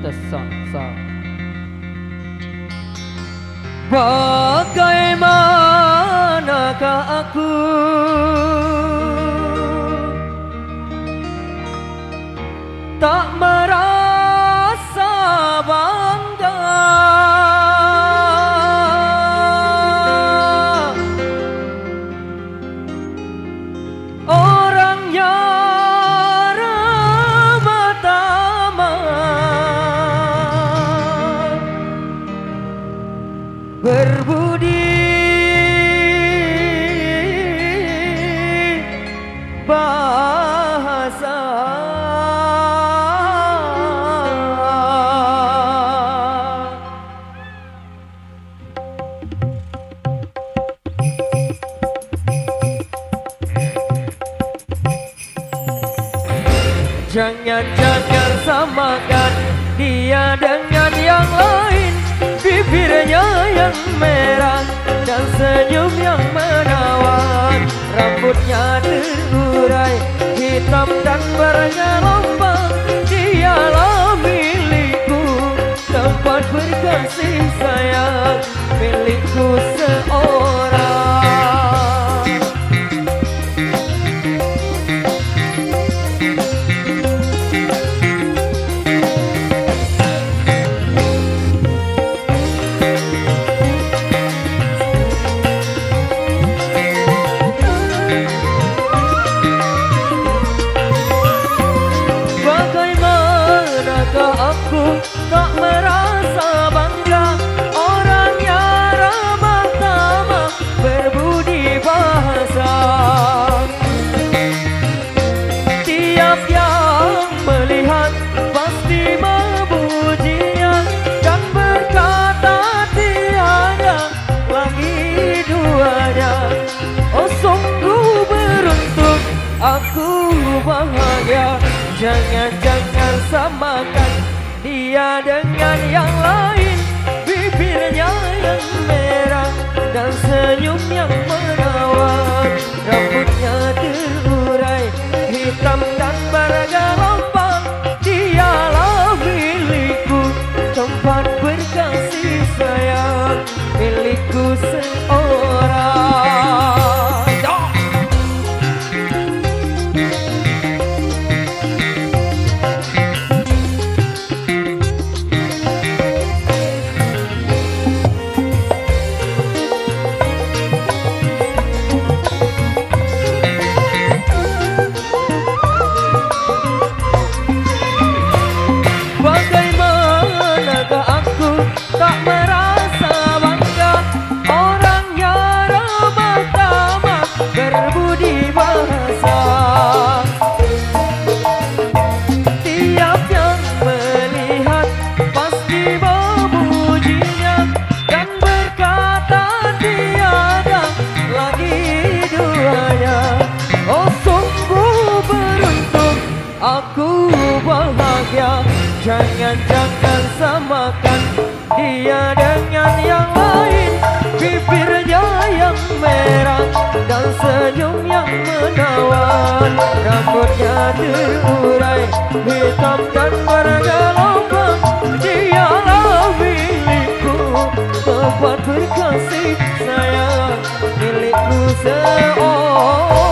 tersaksa. Bagaimanakah aku tak merasa bangga orangnya ramah tamah berbudi bahasa. Jangan-jangan samakan dia dengan yang lain, bibirnya yang merah dan senyum yang menawan, rambutnya terurai hitam dan bergelombang. Dialah milikku, tempat berkasih sayang, milikku seorang. Aku tak merasa bangga orangnya ramah tamah berbudi bahasa. Tiap yang melihat pasti memujinya dan berkata tiada lagi duanya. Oh sungguh beruntung, aku bahagia. Jangan-jangan samakan dia dengan yang lain, bibirnya yang merah dan senyum yang menawan, rambutnya terurai hitam dan bergelombang. Dialah milikku, tempat berkasih sayang, milikku seorang. Tak merasa bangga orangnya ramah tamah berbudi bahasa. Tiap yang melihat pasti memujinya dan berkata tiada lagi duanya. Oh sungguh beruntung, aku bahagia. Jangan-jangan samakan dia dengan yang lain, bibirnya yang merah dan senyum yang menawan, rambutnya terurai hitam dan bergelombang. Dialah milikku, tempat berkasih sayang, milikku seorang.